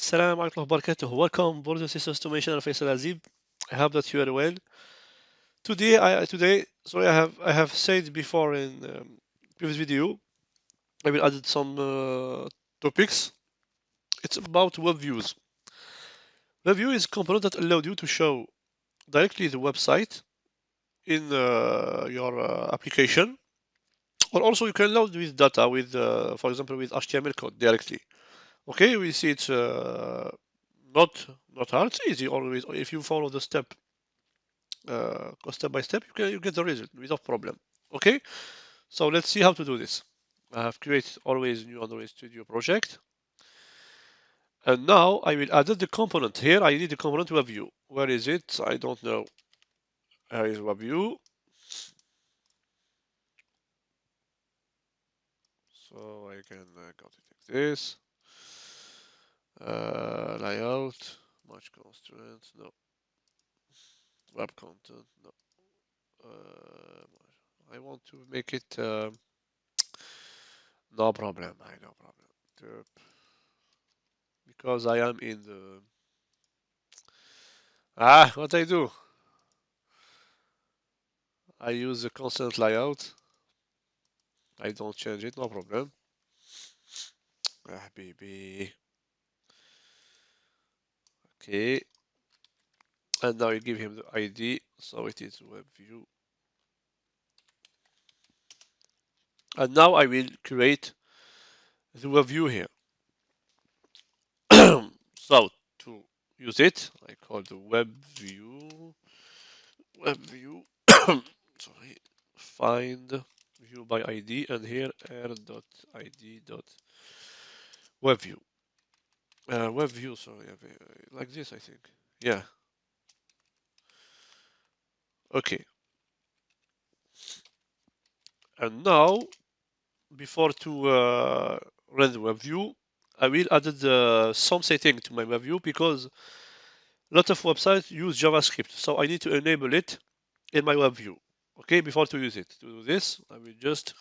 Assalamu alaikum wa barakatuh. Welcome, brothers and sisters, to my channel Faisal Azib. I hope that you are well. Today, I have said before in previous video, I will add some topics. It's about web views. Web view is a component that allows you to show directly the website in your application, or also you can load with data with, for example, with HTML code directly. Okay, we see it's not not hard. It's easy always if you follow the step by step. You get the result without problem. Okay, so let's see how to do this. I have created always new Android Studio project, and now I will add the component here. I need the component WebView. Where is it? I don't know. Here is WebView. So I can go to this. Layout, much constraints, no. Web content, no. I want to make it no problem. No problem. Because I am in the what I do? I use the constant layout. I don't change it, no problem. Baby. Okay. And now you give him the ID, so it is WebView. And now I will create the WebView here. So to use it, I call the WebView. Sorry. Find view by ID, and here r.id.webview. WebView, sorry, like this, I think. Yeah. Okay. And now, before to run the WebView, I will add some setting to my WebView because a lot of websites use JavaScript, so I need to enable it in my WebView. Okay, before to use it. To do this, I will just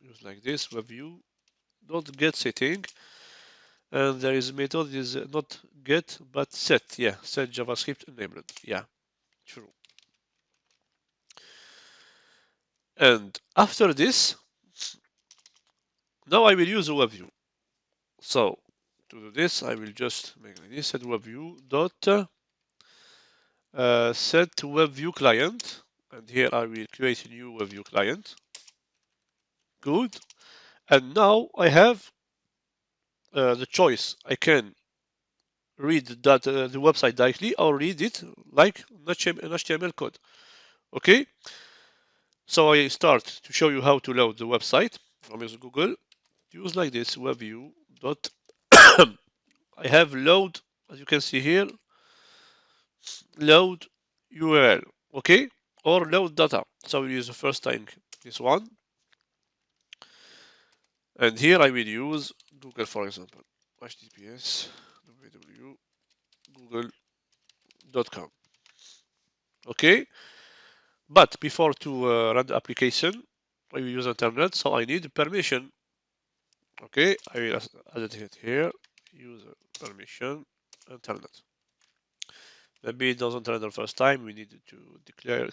use like this WebView dot get setting, and there is a method is not get but set. Yeah, set JavaScript enabled. Yeah, true. And after this, now I will use a WebView. So to do this, I will just make like this: set WebView dot set WebView client, and here I will create a new WebView client. Good. And now I have the choice. I can read that the website directly or read it like an HTML code. Okay. So I start to show you how to load the website from Google. Use like this WebView dot. I have load, as you can see here, load URL, okay, or load data. So we use the first time this one, and here I will use Google, for example, https www.google.com. Okay, but before to run the application, I will use internet, so I need permission. Okay, I will add it here. User permission internet. Maybe it doesn't run the first time. We need to declare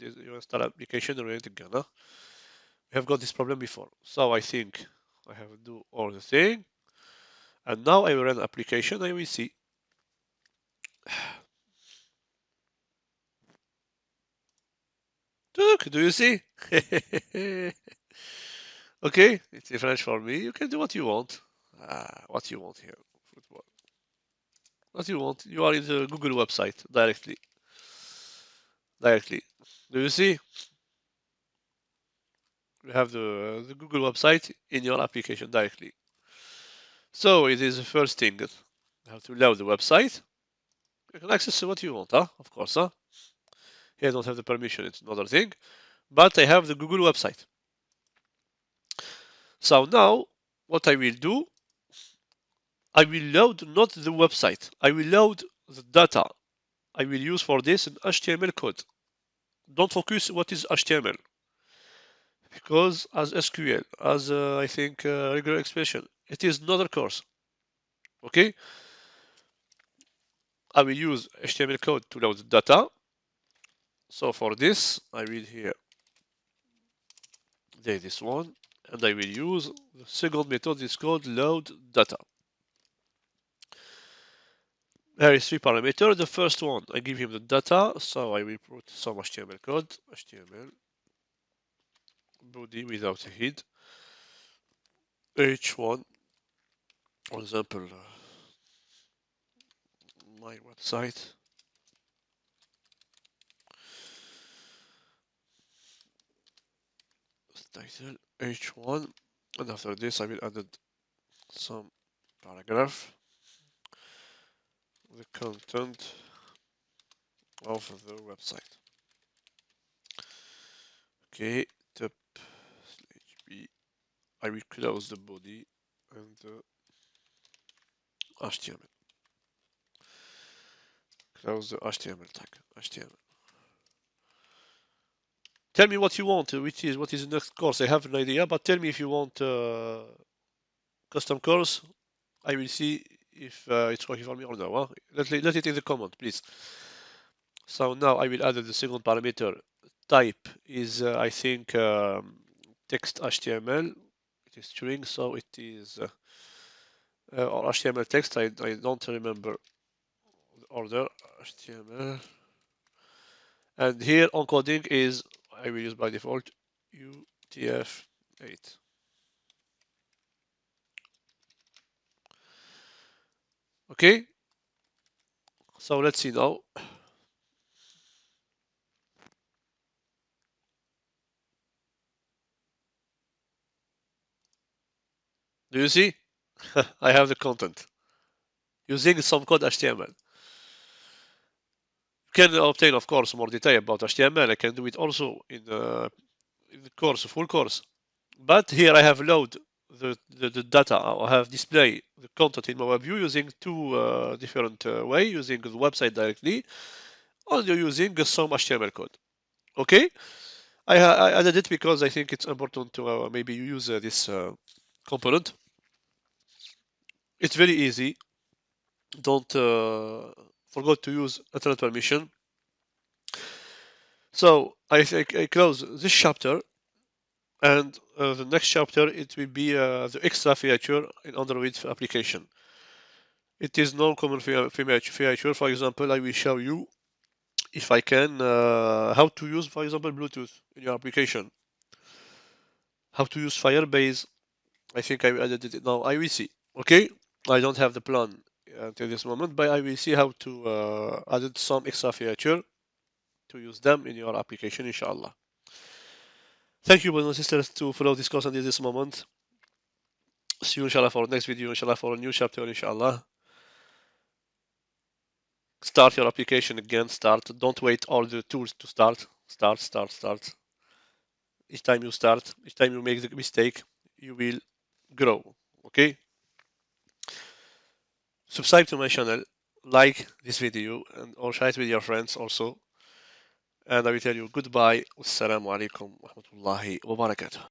your install application related Ghana. We have got this problem before. So I think I have to do all the thing. And now I will run the application and we see. Look, do you see? Okay, it's in French for me. You can do what you want. What you want here. Football. What you want. You are in the Google website directly. Directly. Do you see? You have the Google website in your application directly. So it is the first thing. You have to load the website. You can access what you want, huh? Of course, huh? Here I don't have the permission, it's another thing. But I have the Google website. So now, what I will do, I will load not the website. I will load the data. I will use for this an HTML code. Don't focus what is HTML. Because as SQL, as I think regular expression, it is another course. Okay, I will use HTML code to load the data. So for this, I will here this one, and I will use the second method is called load data. There is three parameters. The first one, I give him the data, so I will put some HTML code, HTML body without a head, h1, for example, my website, title h1, and after this I will add some paragraph, the content of the website. Okay, top b. I will close the body and the HTML. Close the HTML tag. HTML. Tell me what you want. What is the next course? I have an idea, but tell me if you want custom course. I will see if it's working for me or no. Huh? Let it in the comment, please. So now I will add the second parameter. Type is I think text HTML. It is string, so it is or HTML text. I don't remember the order. HTML. And here encoding is I will use by default UTF-8. Okay, so let's see now. Do you see? I have the content using some code HTML. You can obtain, of course, more detail about HTML. I can do it also in the course, full course. But here I have load the data. I have display the content in my WebView using two different way, using the website directly, or using some HTML code. Okay, I added it because I think it's important to maybe use this component. It's very easy. Don't forget to use internet permission. So I close this chapter, and the next chapter it will be the extra feature in Android application. It is non-common feature. For example, I will show you if I can how to use, for example, Bluetooth in your application. How to use Firebase. I think I added it now. I will see. Okay, I don't have the plan until this moment, but I will see how to add some extra feature to use them in your application, inshallah. Thank you, brothers and sisters, to follow this course until this moment. See you, inshallah, for the next video, inshallah, for a new chapter, inshallah. Start your application again, start. Don't wait all the tools to start. Start. Each time you start, each time you make the mistake, you will grow, okay? Subscribe to my channel, like this video, and or share it with your friends also. And I will tell you goodbye. Wassalamu alaikum wa rahmatullahi wa barakatuh.